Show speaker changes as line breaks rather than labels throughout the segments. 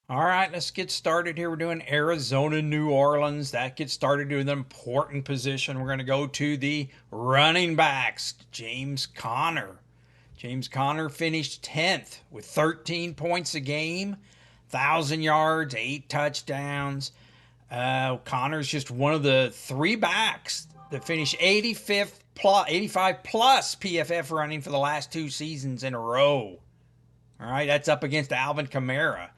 All right, let's get started here. We're doing Arizona, New Orleans. That gets started to an important position. We're going to go to the running backs. James Conner. James Conner finished 10th with 13 points a game, 1,000 yards, 8 touchdowns. Conner's just one of the three backs that finished 85th plus, 85 plus PFF running for the last two seasons in a row. All right, that's up against Alvin Kamara.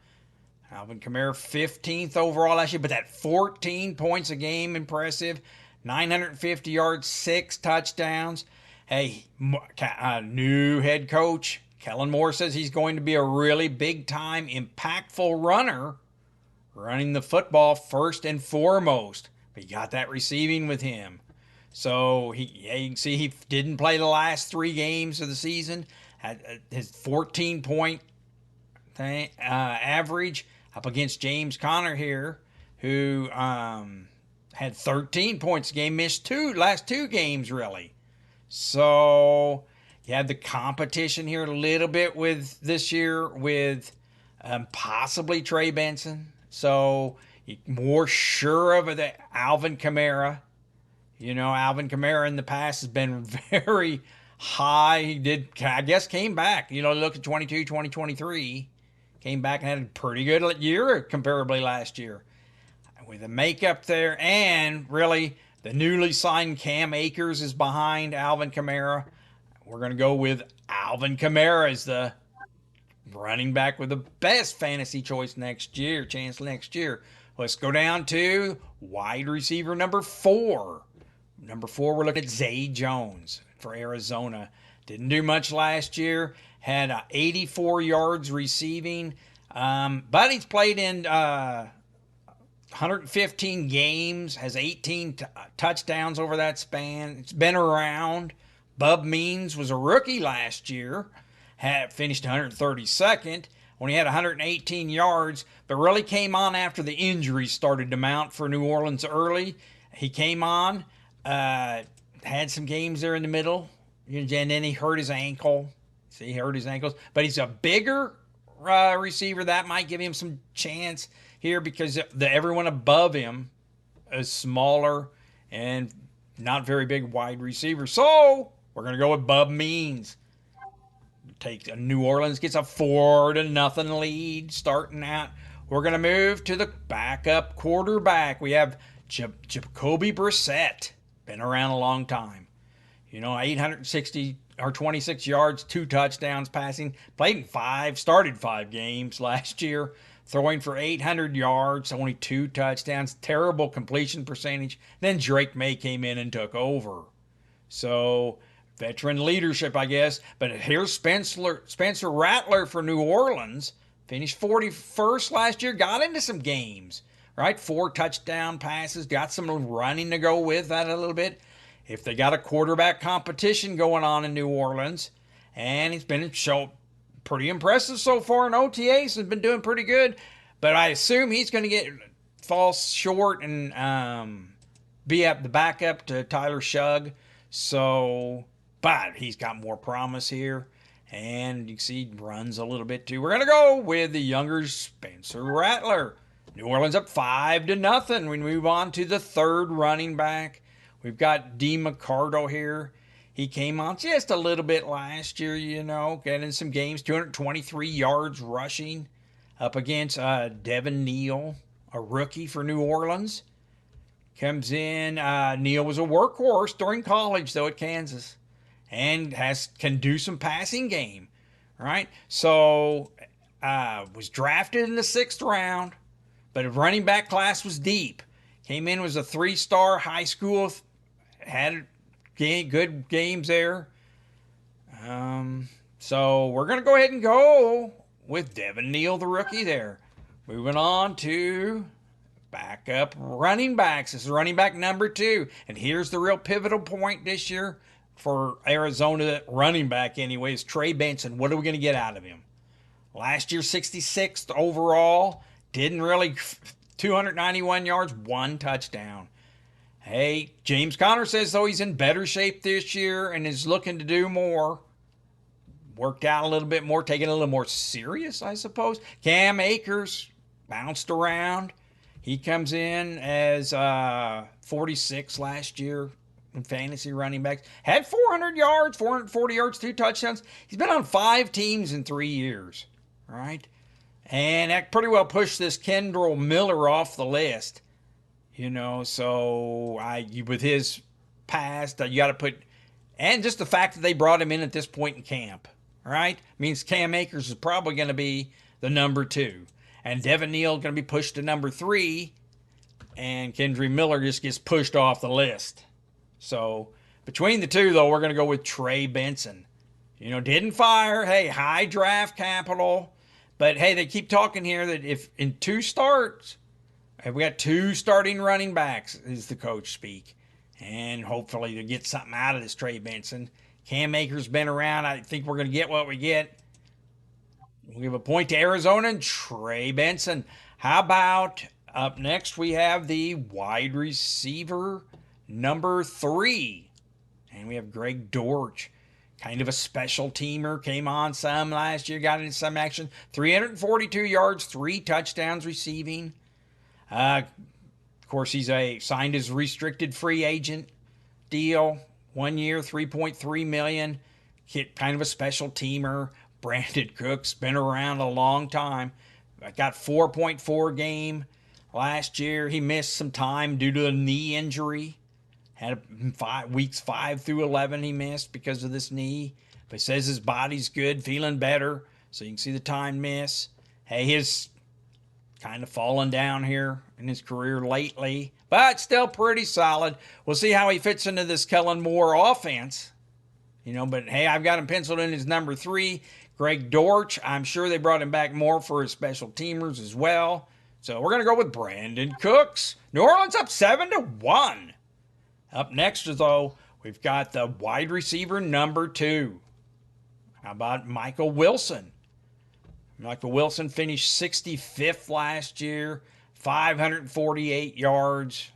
Alvin Kamara 15th overall last year, but that 14 points a game, impressive. 950 yards, 6 touchdowns. Hey, new head coach Kellen Moore says he's going to be a really big time, impactful runner, running the football first and foremost. But you got that receiving with him. So you can see he didn't play the last 3 games of the season. Had his 14-point average up against James Conner here, who had 13 points a game, missed last 2 games really. So you have the competition here a little bit with this year with possibly Trey Benson. So you're more sure of the Alvin Kamara. You know, Alvin Kamara in the past has been very high. He did, I guess, came back. You know, look at 2023. Came back and had a pretty good year comparably last year. With the makeup there, and really the newly signed Cam Akers is behind Alvin Kamara. We're going to go with Alvin Kamara as the running back with the best fantasy choice chance next year. Let's go down to wide receiver number 4. Number 4, we're looking at Zay Jones for Arizona. Didn't do much last year. Had 84 yards receiving. But he's played in 115 games, has 18 touchdowns over that span. It's been around. Bub Means was a rookie last year. Had finished 132nd. Only had 118 yards, but really came on after the injuries started to mount for New Orleans early. He came on, had some games there in the middle, and then he hurt his ankle. See, he hurt his ankles, but he's a bigger receiver. That might give him some chance here because everyone above him is smaller and not very big wide receiver. So we're gonna go with Bub Means. New Orleans gets a 4-0 lead starting out. We're gonna move to the backup quarterback. We have Jacoby Brissett, been around a long time. You know, 860 or 26 yards, 2 touchdowns passing. Started 5 games last year, throwing for 800 yards, only 2 touchdowns, terrible completion percentage. Then Drake May came in and took over. So, veteran leadership, I guess. But here's Spencer Rattler for New Orleans. Finished 41st last year, got into some games, right? 4 touchdown passes, got some running to go with that a little bit. If they got a quarterback competition going on in New Orleans, and he's been pretty impressive so far in OTAs, has been doing pretty good. But I assume he's going to fall short and be at the backup to Tyler Shugg. So, but he's got more promise here. And you can see he runs a little bit too. We're going to go with the younger Spencer Rattler. New Orleans up 5-0. We move on to the 3rd running back. We've got D. McCardo here. He came on just a little bit last year, you know, getting some games, 223 yards rushing up against Devin Neal, a rookie for New Orleans. Comes in, Neal was a workhorse during college, though, at Kansas, and can do some passing game, right? So, was drafted in the 6th round, but the running back class was deep. Came in, was a 3-star high school, had good games there. So we're going to go ahead and go with Devin Neal, the rookie there. Moving on to backup running backs. This is running back number 2. And here's the real pivotal point this year for Arizona running back anyways. Trey Benson. What are we going to get out of him? Last year, 66th overall. Didn't really, 291 yards, 1 touchdown. Hey, James Conner says, though, he's in better shape this year and is looking to do more. Worked out a little bit more, taking it a little more serious, I suppose. Cam Akers, bounced around. He comes in as 46 last year in fantasy running backs. Had 400 yards, 440 yards, 2 touchdowns. He's been on 5 teams in 3 years. All right. And that pretty well pushed this Kendall Miller off the list. So with his past, you got to put, and just the fact that they brought him in at this point in camp, right, means Cam Akers is probably going to be the number 2. And Devin Neal going to be pushed to number 3. And Kendry Miller just gets pushed off the list. So between the two, though, we're going to go with Trey Benson. Didn't fire. Hey, high draft capital. But, hey, they keep talking here that if in 2 starts, we got 2 starting running backs, is the coach speak. And hopefully to get something out of this Trey Benson. Cam Akers been around. I think we're going to get what we get. We'll give a point to Arizona and Trey Benson. How about up next we have the wide receiver number 3. And we have Greg Dortch. Kind of a special teamer. Came on some last year. Got into some action. 342 yards. 3 touchdowns receiving. Of course, he's signed his restricted free agent deal. 1 year, $3.3 million. Kind of a special teamer. Brandon Cooks been around a long time. Got 4.4 game last year. He missed some time due to a knee injury. Had weeks 5 through 11 he missed because of this knee. But he says his body's good, feeling better. So you can see the time miss. Hey, his kind of fallen down here in his career lately. But still pretty solid. We'll see how he fits into this Kellen Moore offense. But hey, I've got him penciled in as number 3. Greg Dortch, I'm sure they brought him back more for his special teamers as well. So we're going to go with Brandon Cooks. New Orleans up 7-1. Up next, though, we've got the wide receiver number 2. How about Michael Wilson? Michael Wilson finished 65th last year, 548 yards.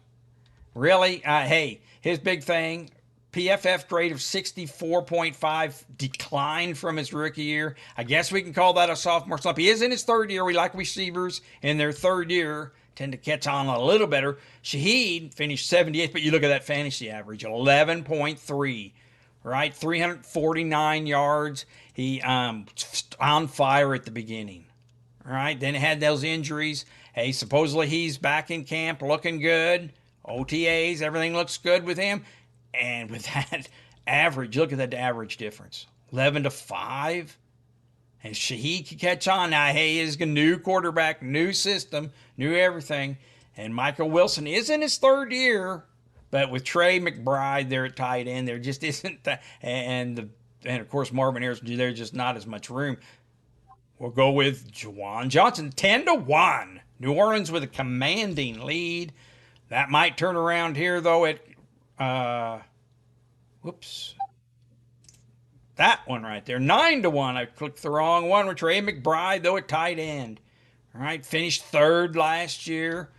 Really, hey, his big thing, PFF grade of 64.5 declined from his rookie year. I guess we can call that a sophomore slump. He is in his 3rd year. We like receivers in their 3rd year. Tend to catch on a little better. Shaheed finished 78th, but you look at that fantasy average, 11.3, right? 349 yards. He on fire at the beginning, all right? Then had those injuries. Hey, supposedly he's back in camp looking good. OTAs, everything looks good with him. And with that average, look at that average difference, 11-5. And Shaheed can catch on. Now, hey, he's a new quarterback, new system, new everything. And Michael Wilson is in his 3rd year, but with Trey McBride there at tight end, there just isn't that. And of course, Marvin Harrison, there's just not as much room. We'll go with Juwan Johnson, 10-1. New Orleans with a commanding lead. That might turn around here, though, at, that one right there, 9-1. I clicked the wrong one with Trey McBride, though, at tight end. All right, finished 3rd last year.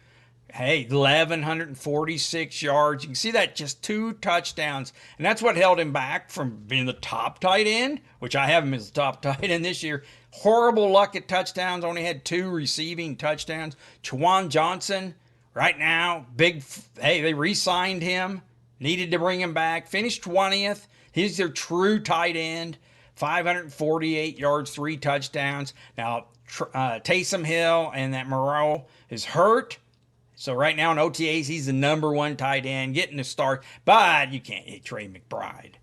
Hey, 1,146 yards. You can see that, just 2 touchdowns. And that's what held him back from being the top tight end, which I have him as the top tight end this year. Horrible luck at touchdowns. Only had 2 receiving touchdowns. Juwan Johnson, right now, they re-signed him. Needed to bring him back. Finished 20th. He's their true tight end. 548 yards, 3 touchdowns. Now, Taysom Hill and that Moreau is hurt. So right now in OTAs, he's the number 1 tight end, getting the start. But you can't hit Trey McBride.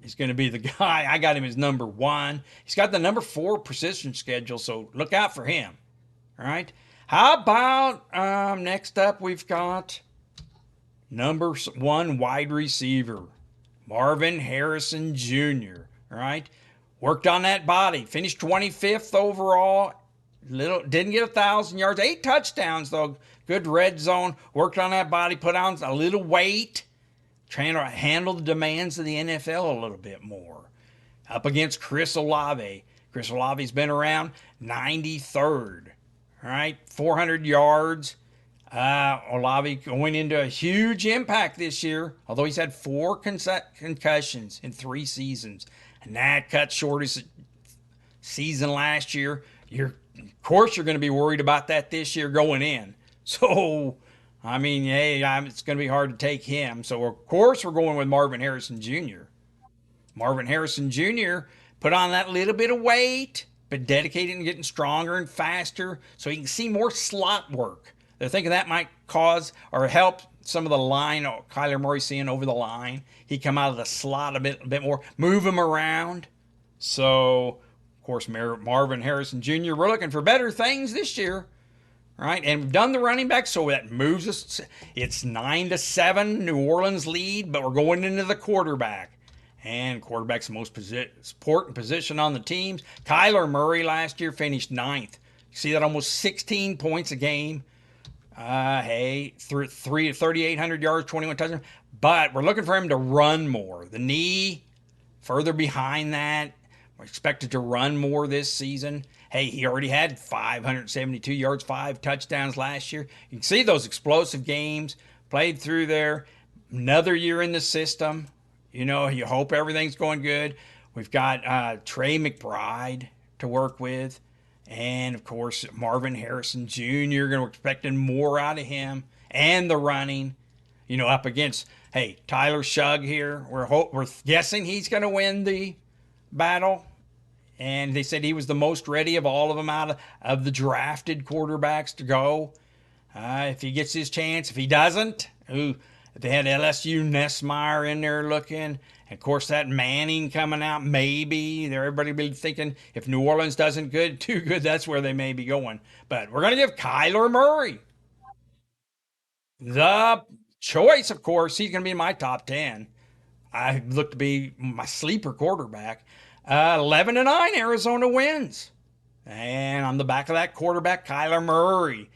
He's going to be the guy. I got him as number 1. He's got the number 4 precision schedule, so look out for him. All right. How about next up we've got number 1 wide receiver, Marvin Harrison Jr., all right? Worked on that body. Finished 25th overall. Didn't get 1,000 yards. 8 touchdowns, though. Good red zone. Worked on that body. Put on a little weight. Trying to handle the demands of the NFL a little bit more. Up against Chris Olave. Chris Olave's been around, 93rd. All right, 400 yards. Olave going into a huge impact this year, although he's had 4 concussions in 3 seasons. And that cut short his season last year. Of course, you're going to be worried about that this year going in. So, I mean, hey, it's going to be hard to take him. So, of course, we're going with Marvin Harrison Jr. Marvin Harrison Jr. put on that little bit of weight, but dedicated and getting stronger and faster so he can see more slot work. They're thinking that might cause or help some of the line, Kyler Murray seeing over the line. He come out of the slot a bit more, move him around. So, of course, Marvin Harrison Jr., we're looking for better things this year. Right, and we've done the running back, so that moves us. It's 9-7 New Orleans lead, but we're going into the quarterback. And quarterback's the most important position on the teams. Kyler Murray last year finished ninth. You see that almost 16 points a game. Hey, 3,800 yards, 21 touchdowns. But we're looking for him to run more. The knee further behind that. We're expected to run more this season. Hey, he already had 572 yards, 5 touchdowns last year. You can see those explosive games played through there. Another year in the system. You know, you hope everything's going good. We've got Trey McBride to work with. And, of course, Marvin Harrison Jr. Going to expecting more out of him. And the running. You know, up against, hey, Tyler Shugg here. We're guessing he's going to win the battle. And they said he was the most ready of all of them out of the drafted quarterbacks to go. If he gets his chance. If he doesn't, they had LSU Nessmeyer in there looking. And of course, that Manning coming out, maybe. Everybody be thinking if New Orleans doesn't too good, that's where they may be going. But we're going to give Kyler Murray the choice, of course. He's going to be in my top 10. I look to be my sleeper quarterback. 11-9, Arizona wins. And on the back of that quarterback, Kyler Murray.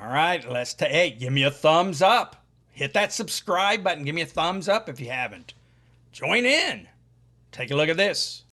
All right, hey, give me a thumbs up. Hit that subscribe button. Give me a thumbs up if you haven't. Join in. Take a look at this.